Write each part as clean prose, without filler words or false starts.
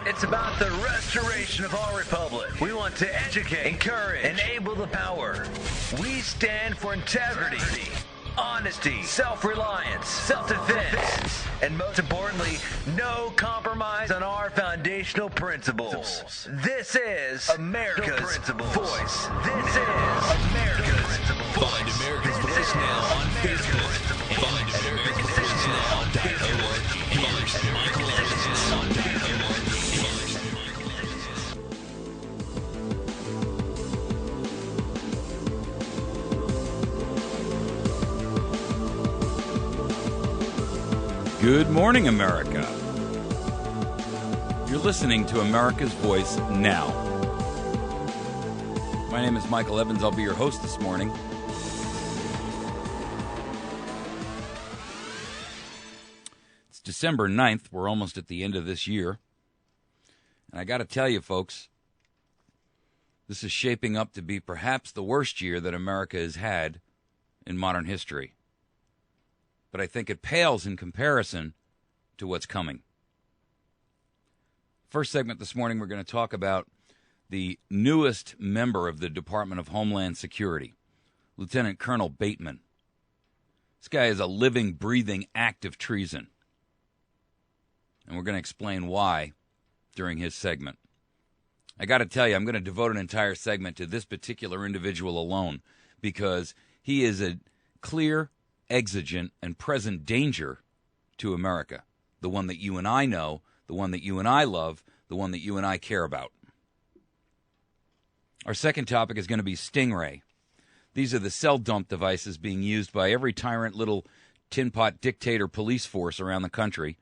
It's about the restoration of our republic. We want to educate, encourage, enable the power. We stand for integrity, honesty, self-reliance, self-defense, and most importantly, no compromise on our foundational principles. This is America's voice. This is America's voice. Find America's Voice now on Facebook. Find America's Voice now.org. Here's Michael Evans on .org. Good morning, America. You're listening to America's Voice now. My name is Michael Evans. I'll be your host this morning. It's December 9th. We're almost at the end of this year. And I got to tell you, folks, this is shaping up to be perhaps the worst year that America has had in modern history. But I think it pales in comparison to what's coming. First segment this morning, we're going to talk about the newest member of the Department of Homeland Security, Lieutenant Colonel Bateman. This guy is a living, breathing act of treason. And we're going to explain why during his segment. I got to tell you, I'm going to devote an entire segment to this particular individual alone because he is a clear, exigent, and present danger to America. The one that you and I know, the one that you and I love, the one that you and I care about. Our second topic is going to be Stingray. These are the cell dump devices being used by every tyrant little tin pot dictator police force around the country.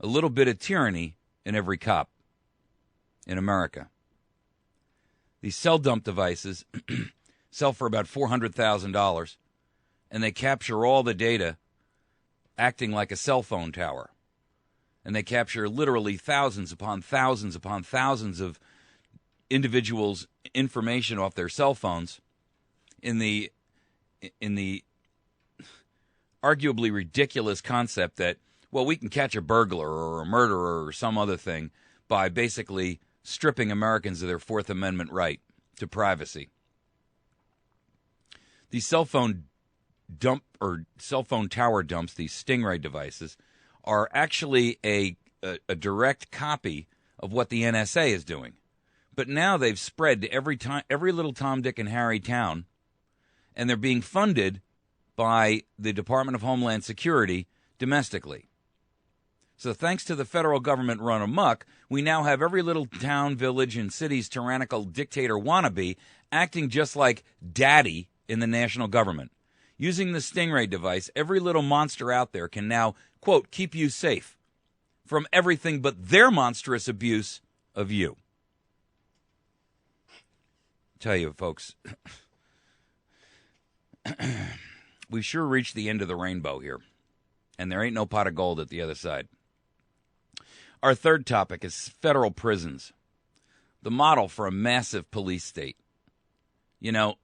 A little bit of tyranny in every cop in America. These cell dump devices sell for about $400,000. And they capture all the data acting like a cell phone tower. And they capture literally thousands upon thousands upon thousands of individuals' information off their cell phones in the arguably ridiculous concept that, well, we can catch a burglar or a murderer or some other thing by basically stripping Americans of their Fourth Amendment right to privacy. These cell phone tower dumps, these Stingray devices, are actually a direct copy of what the NSA is doing. But now they've spread to every little Tom, Dick, and Harry town, and they're being funded by the Department of Homeland Security domestically. So thanks to the federal government run amok, we now have every little town, village, and city's tyrannical dictator wannabe acting just like daddy in the national government. Using the Stingray device, every little monster out there can now, quote, keep you safe from everything but their monstrous abuse of you. I tell you, folks, we've sure reached the end of the rainbow here, and there ain't no pot of gold at the other side. Our third topic is federal prisons, the model for a massive police state. You know,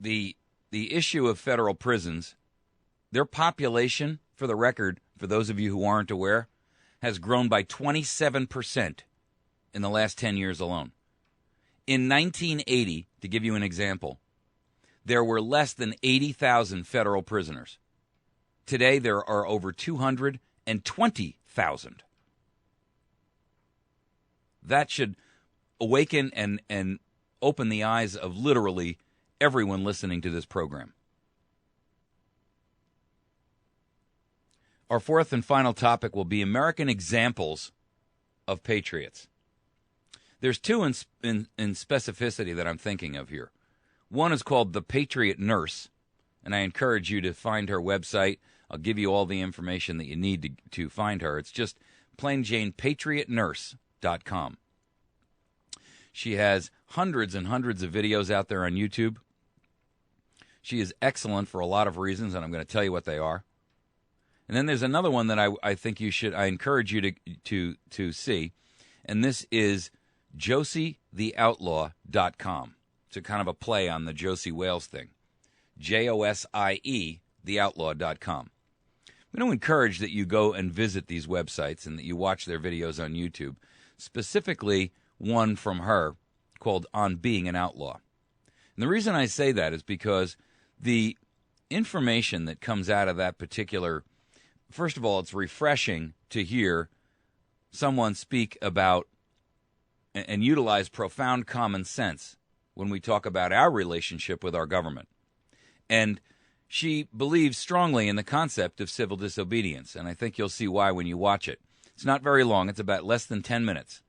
the issue of federal prisons, their population, for the record, for those of you who aren't aware, has grown by 27% in the last 10 years alone. In 1980, to give you an example, there were less than 80,000 federal prisoners. Today, there are over 220,000. That should awaken and open the eyes of literally everyone listening to this program. Our fourth and final topic will be American examples of patriots. There's two in specificity that I'm thinking of here. One is called The Patriot Nurse, and I encourage you to find her website. I'll give you all the information that you need to find her. It's just plain Jane patriotnurse.com. She has hundreds and hundreds of videos out there on YouTube. She is excellent for a lot of reasons, and I'm going to tell you what they are. And then there's another one that I think I encourage you to see, and this is josietheoutlaw.com. It's a kind of a play on the Josie Wales thing. JOSIE, theoutlaw.com. I'm going to encourage that you go and visit these websites and that you watch their videos on YouTube, specifically one from her called On Being an Outlaw. And the reason I say that is because the information that comes out of that particular, first of all, it's refreshing to hear someone speak about and utilize profound common sense when we talk about our relationship with our government. And she believes strongly in the concept of civil disobedience, and I think you'll see why when you watch it. It's not very long. It's about less than 10 minutes.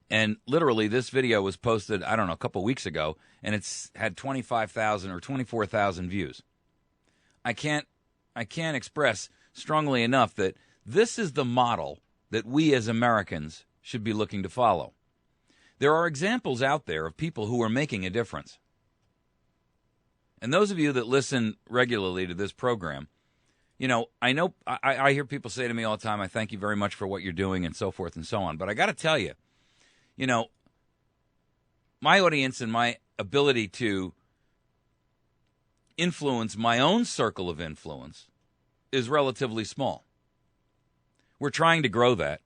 And literally, this video was posted, I don't know, a couple weeks ago, and it's had 25,000 or 24,000 views. I can't express strongly enough that this is the model that we as Americans should be looking to follow. There are examples out there of people who are making a difference. And those of you that listen regularly to this program, you know I hear people say to me all the time, I thank you very much for what you're doing and so forth and so on. But I got to tell you, you know, my audience and my ability to influence my own circle of influence is relatively small. We're trying to grow that.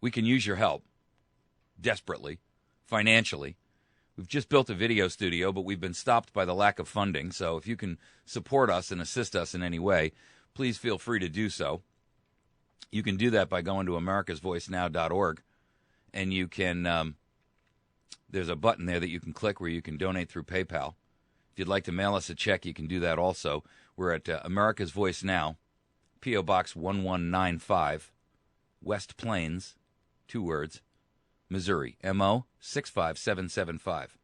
We can use your help desperately, financially. We've just built a video studio, but we've been stopped by the lack of funding. So if you can support us and assist us in any way, please feel free to do so. You can do that by going to americasvoicenow.org, and you can, there's a button there that you can click where you can donate through PayPal. If you'd like to mail us a check, you can do that also. We're at America's Voice Now, P.O. Box 1195, West Plains, 2 words, Missouri, MO 65775.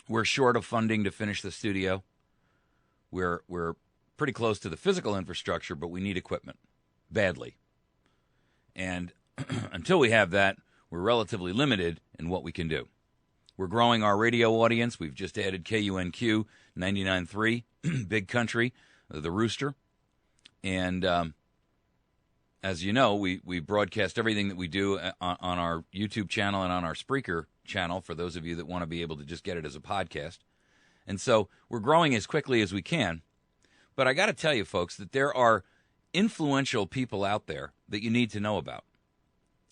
We're short of funding to finish the studio. We're pretty close to the physical infrastructure, but we need equipment badly. And until we have that, we're relatively limited in what we can do. We're growing our radio audience. We've just added KUNQ 99.3, Big Country, the Rooster. And as you know, we broadcast everything that we do on our YouTube channel and on our Spreaker channel for those of you that want to be able to just get it as a podcast. And so we're growing as quickly as we can. But I got to tell you, folks, that there are influential people out there that you need to know about.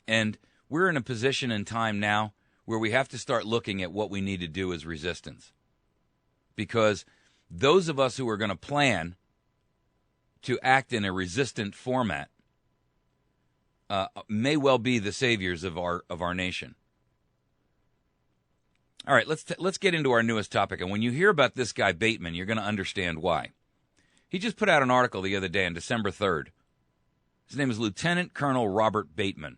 And we're in a position in time now where we have to start looking at what we need to do as resistance. Because those of us who are going to plan to act in a resistant format may well be the saviors of our nation. All right, let's get into our newest topic. And when you hear about this guy Bateman, you're going to understand why. He just put out an article the other day on December 3rd. His name is Lieutenant Colonel Robert Bateman,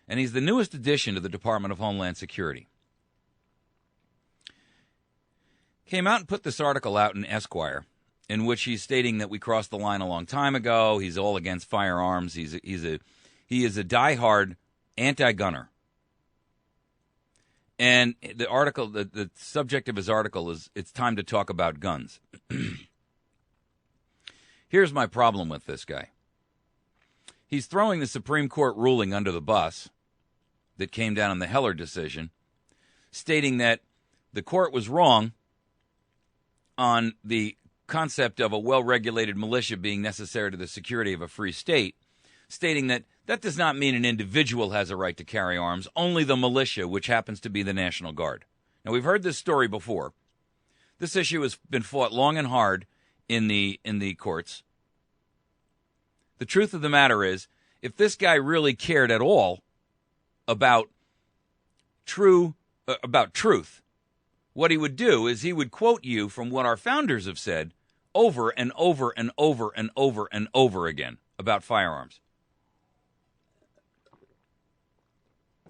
and he's the newest addition to the Department of Homeland Security. Came out and put this article out in Esquire, in which he's stating that we crossed the line a long time ago. He's all against firearms. He is a diehard anti-gunner. And the article, the subject of his article is, it's time to talk about guns. Here's my problem with this guy. He's throwing the Supreme Court ruling under the bus that came down in the Heller decision, stating that the court was wrong on the concept of a well-regulated militia being necessary to the security of a free state, stating that that does not mean an individual has a right to carry arms, only the militia, which happens to be the National Guard. Now, we've heard this story before. This issue has been fought long and hard in the courts. The truth of the matter is, if this guy really cared at all about truth, what he would do is he would quote you from what our founders have said over and over and over and over and over again about firearms.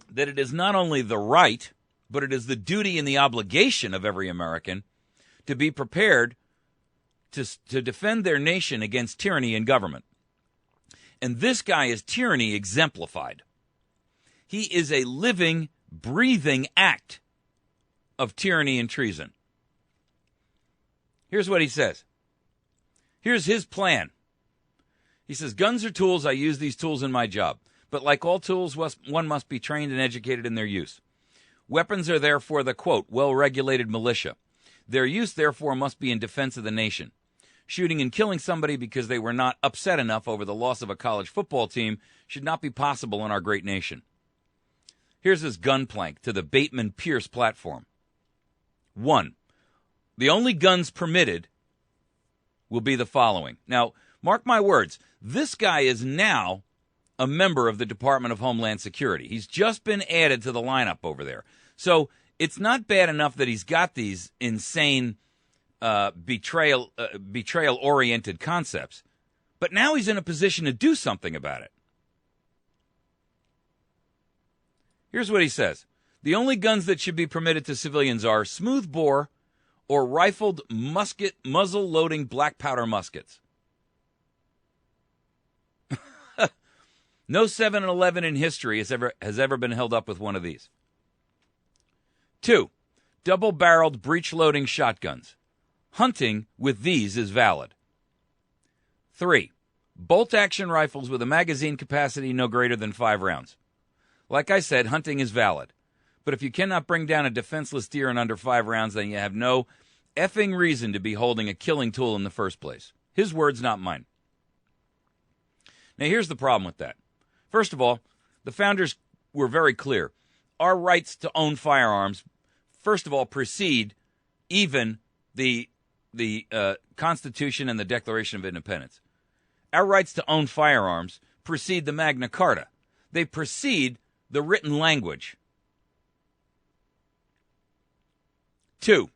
That it is not only the right, but it is the duty and the obligation of every American to be prepared to defend their nation against tyranny and government. And this guy is tyranny exemplified. He is a living, breathing act of tyranny and treason. Here's what he says. Here's his plan. He says, guns are tools. I use these tools in my job. But like all tools, one must be trained and educated in their use. Weapons are there for the, quote, well-regulated militia. Their use, therefore, must be in defense of the nation. shooting and killing somebody because they were not upset enough over the loss of a college football team should not be possible in our great nation. Here's his gunplank to the Bateman-Pierce platform. 1. The only guns permitted will be the following. Now, mark my words, this guy is now a member of the Department of Homeland Security. He's just been added to the lineup over there. So it's not bad enough that he's got these insane betrayal-oriented concepts, but now he's in a position to do something about it. Here's what he says. The only guns that should be permitted to civilians are smoothbore or rifled musket, muzzle-loading black powder muskets. No 7-Eleven in history has ever been held up with one of these. 2. Double-barreled breech-loading shotguns. Hunting with these is valid. 3. Bolt-action rifles with a magazine capacity no greater than 5 rounds. Like I said, hunting is valid. But if you cannot bring down a defenseless deer in under 5 rounds, then you have no effing reason to be holding a killing tool in the first place. His words, not mine. Now, here's the problem with that. First of all, the founders were very clear. Our rights to own firearms, first of all, precede even the Constitution and the Declaration of Independence. Our rights to own firearms precede the Magna Carta. They precede the written language. 2,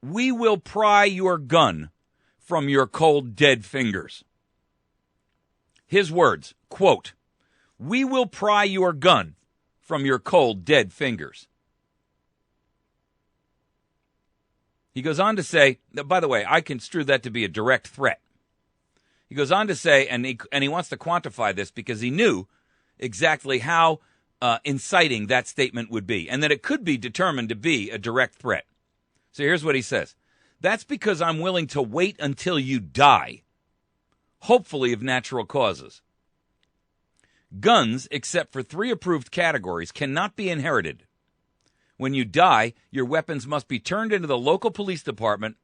we will pry your gun from your cold, dead fingers. His words, quote, we will pry your gun from your cold, dead fingers. He goes on to say, by the way, I construe that to be a direct threat. He goes on to say, and he wants to quantify this because he knew exactly how inciting that statement would be, and that it could be determined to be a direct threat. So here's what he says. That's because I'm willing to wait until you die, hopefully of natural causes. Guns, except for 3 approved categories, cannot be inherited. When you die, your weapons must be turned into the local police department,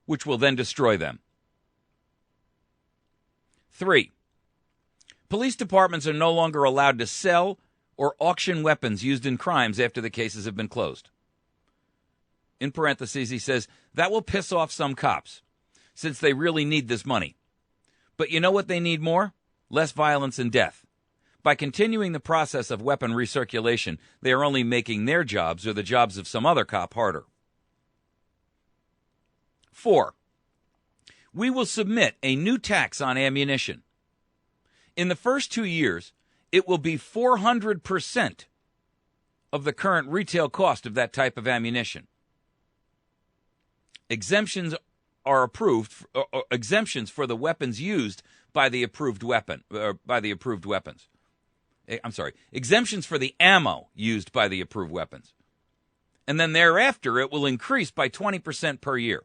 which will then destroy them. 3, police departments are no longer allowed to sell or auction weapons used in crimes after the cases have been closed. In parentheses, he says, that will piss off some cops, since they really need this money. But you know what they need more? Less violence and death. By continuing the process of weapon recirculation, they are only making their jobs or the jobs of some other cop harder. 4, we will submit a new tax on ammunition. In the first 2 years, it will be 400% of the current retail cost of that type of ammunition. Exemptions are approved. Exemptions for the weapons used by the approved weapons. Exemptions for the ammo used by the approved weapons. And then thereafter, it will increase by 20% per year.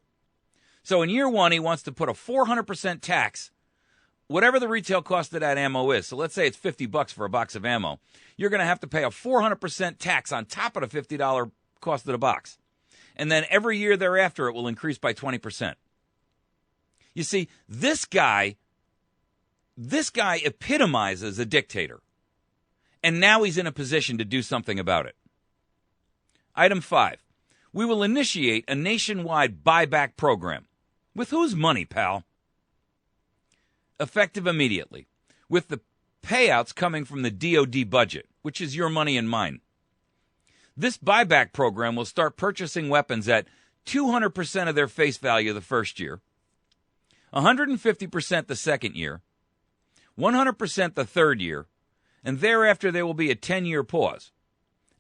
So in year 1, he wants to put a 400% tax, whatever the retail cost of that ammo is. So let's say it's $50 for a box of ammo. You're going to have to pay a 400% tax on top of the $50 cost of the box. And then every year thereafter, it will increase by 20%. You see, this guy epitomizes a dictator. And now he's in a position to do something about it. Item 5, we will initiate a nationwide buyback program. With whose money, pal? Effective immediately, with the payouts coming from the DoD budget, which is your money and mine. This buyback program will start purchasing weapons at 200% of their face value the first year, 150% the second year, 100% the third year, and thereafter there will be a 10-year pause,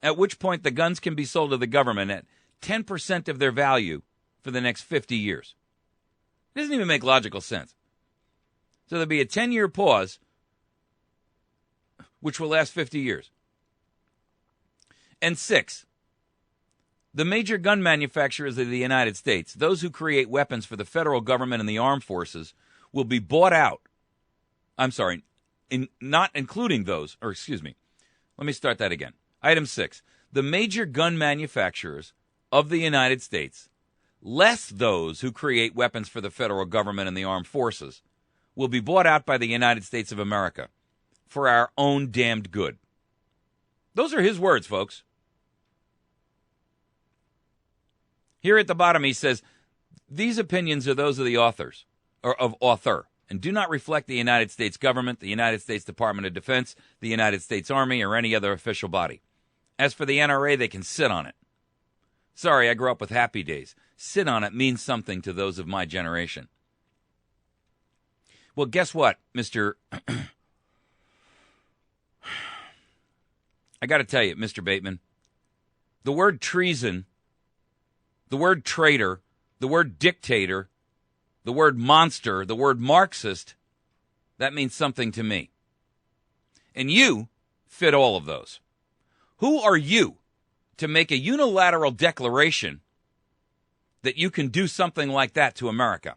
at which point the guns can be sold to the government at 10% of their value for the next 50 years. It doesn't even make logical sense. So there'll be a 10-year pause, which will last 50 years. And 6, the major gun manufacturers of the United States, those who create weapons for the federal government and the armed forces, will be bought out. Not including those, or excuse me, let me start that again. Item 6, the major gun manufacturers of the United States, less those who create weapons for the federal government and the armed forces, will be bought out by the United States of America for our own damned good. Those are his words, folks. Here at the bottom, he says, these opinions are those of the authors, or of author, and do not reflect the United States government, the United States Department of Defense, the United States Army, or any other official body. As for the NRA, they can sit on it. Sorry, I grew up with Happy Days. Sit on it means something to those of my generation. Well, guess what, Mr. I got to tell you, Mr. Bateman, the word treason, the word traitor, the word dictator, the word monster, the word Marxist, that means something to me. And you fit all of those. Who are you to make a unilateral declaration that you can do something like that to America?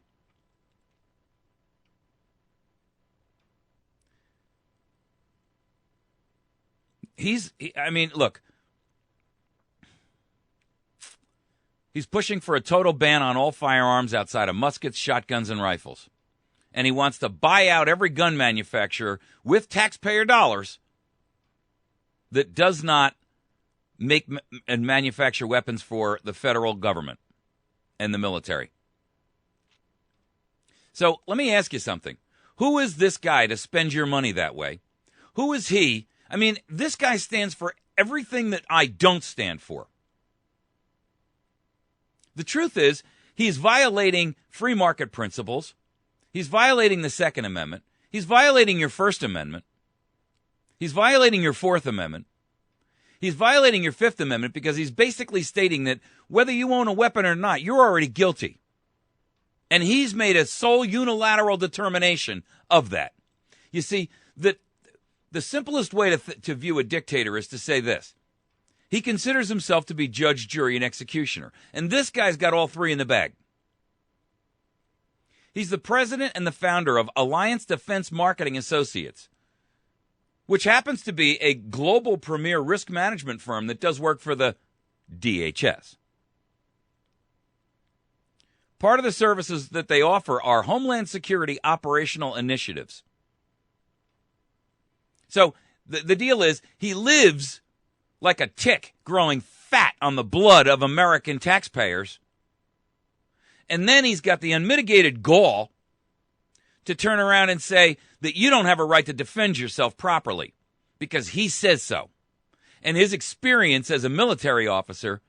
Look, he's pushing for a total ban on all firearms outside of muskets, shotguns, and rifles. And he wants to buy out every gun manufacturer with taxpayer dollars that does not make and manufacture weapons for the federal government and the military. So let me ask you something. Who is this guy to spend your money that way? Who is he? I mean, this guy stands for everything that I don't stand for. The truth is, he's violating free market principles. He's violating the Second Amendment. He's violating your First Amendment. He's violating your Fourth Amendment. He's violating your Fifth Amendment because he's basically stating that whether you own a weapon or not, you're already guilty. And he's made a sole unilateral determination of that. You see, the simplest way to view a dictator is to say this. He considers himself to be judge, jury, and executioner. And this guy's got all three in the bag. He's the president and the founder of Alliance Defense Marketing Associates, which happens to be a global premier risk management firm that does work for the DHS. Part of the services that they offer are Homeland Security operational initiatives. So the deal is he lives like a tick growing fat on the blood of American taxpayers. And then he's got the unmitigated gall to turn around and say that you don't have a right to defend yourself properly because he says so. And his experience as a military officer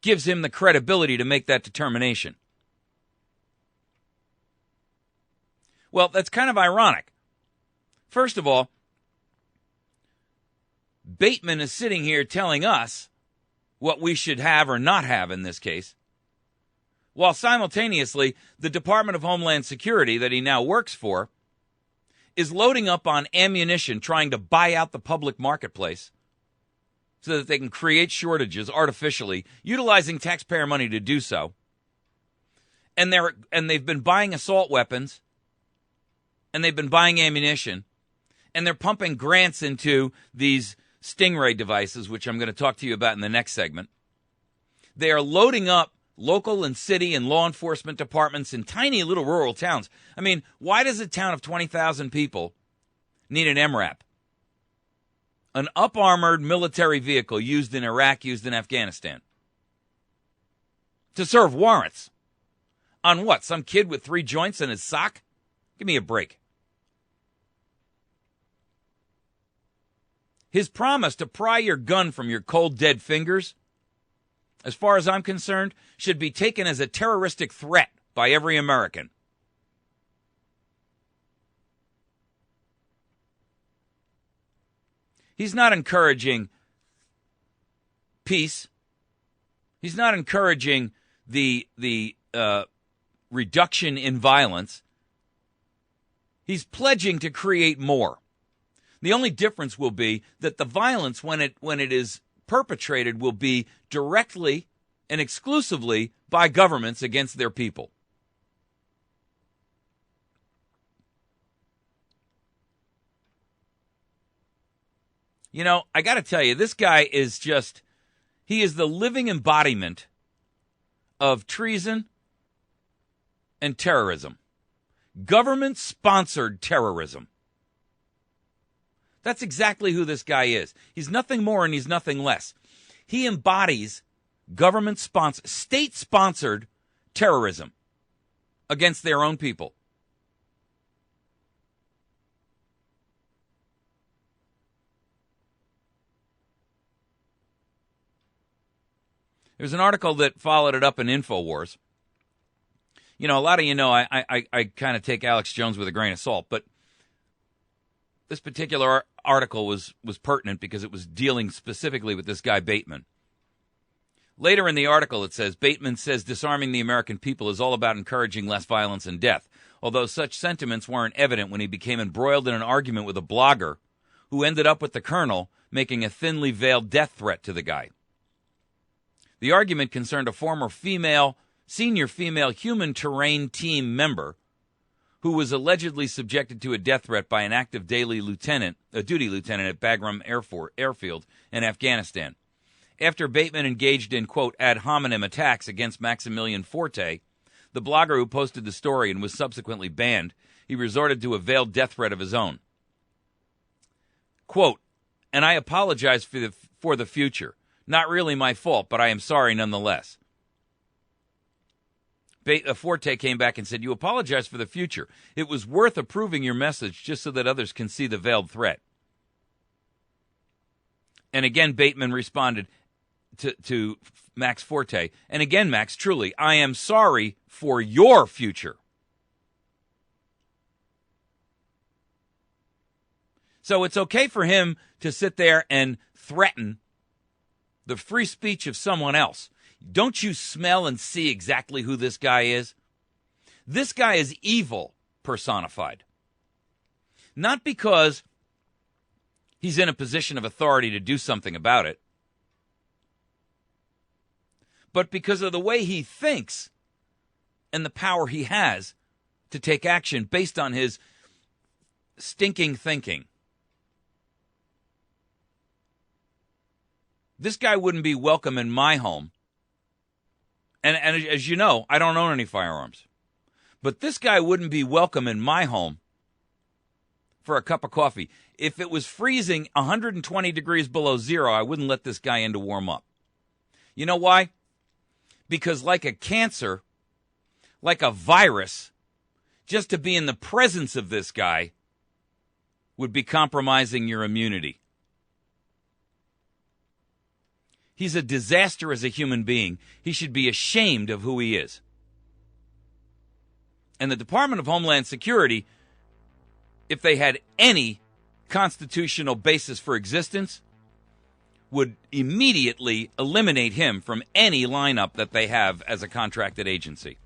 gives him the credibility to make that determination. Well, that's kind of ironic. First of all, Bateman is sitting here telling us what we should have or not have in this case, while simultaneously the Department of Homeland Security that he now works for is loading up on ammunition trying to buy out the public marketplace so that they can create shortages artificially, utilizing taxpayer money to do so. And they've been buying assault weapons, and they've been buying ammunition, and they're pumping grants into these Stingray devices, which I'm going to talk to you about in the next segment. They are loading up local and city and law enforcement departments in tiny little rural towns. I mean, why does a town of 20,000 people need an MRAP? An up-armored military vehicle used in Iraq, used in Afghanistan. To serve warrants. On what? Some kid with 3 joints in his sock? Give me a break. His promise to pry your gun from your cold, dead fingers, as far as I'm concerned, should be taken as a terroristic threat by every American. He's not encouraging peace. He's not encouraging the reduction in violence. He's pledging to create more. The only difference will be that the violence, when it is perpetrated, will be directly and exclusively by governments against their people. You know, I got to tell you, this guy is he is the living embodiment of treason, and terrorism. Government-sponsored terrorism. That's exactly who this guy is. He's nothing more and he's nothing less. He embodies government-sponsored, state-sponsored terrorism against their own people. There's an article that followed it up in InfoWars. You know, a lot of you know I kind of take Alex Jones with a grain of salt, but this particular article was pertinent because it was dealing specifically with this guy Bateman. Later in the article it says, Bateman says disarming the American people is all about encouraging less violence and death, although such sentiments weren't evident when he became embroiled in an argument with a blogger who ended up with the colonel making a thinly veiled death threat to the guy. The argument concerned a former senior female human terrain team member who was allegedly subjected to a death threat by an active duty lieutenant at Bagram Airfield in Afghanistan. After Bateman engaged in, quote, ad hominem attacks against Maximilian Forte, the blogger who posted the story and was subsequently banned, he resorted to a veiled death threat of his own. Quote, and I apologize for the future. Not really my fault, but I am sorry nonetheless. Forte came back and said, you apologize for the future. It was worth approving your message just so that others can see the veiled threat. And again, Bateman responded to Max Forte. And again, Max, truly, I am sorry for your future. So it's okay for him to sit there and threaten the free speech of someone else. Don't you smell and see exactly who this guy is? This guy is evil personified. Not because he's in a position of authority to do something about it, but because of the way he thinks and the power he has to take action based on his stinking thinking. This guy wouldn't be welcome in my home. And as you know, I don't own any firearms. But this guy wouldn't be welcome in my home for a cup of coffee. If it was freezing 120 degrees below zero, I wouldn't let this guy in to warm up. You know why? Because like a cancer, like a virus, just to be in the presence of this guy would be compromising your immunity. He's a disaster as a human being. He should be ashamed of who he is. And the Department of Homeland Security, if they had any constitutional basis for existence, would immediately eliminate him from any lineup that they have as a contracted agency.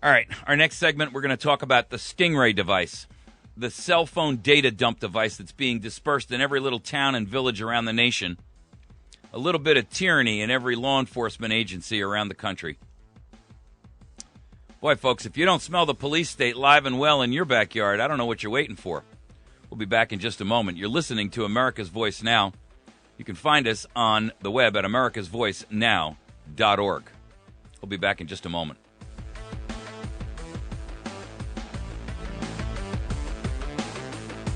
All right, our next segment, we're going to talk about the Stingray device. The cell phone data dump device that's being dispersed in every little town and village around the nation. A little bit of tyranny in every law enforcement agency around the country. Boy, folks, if you don't smell the police state live and well in your backyard, I don't know what you're waiting for. We'll be back in just a moment. You're listening to America's Voice Now. You can find us on the web at americasvoicenow.org. We'll be back in just a moment.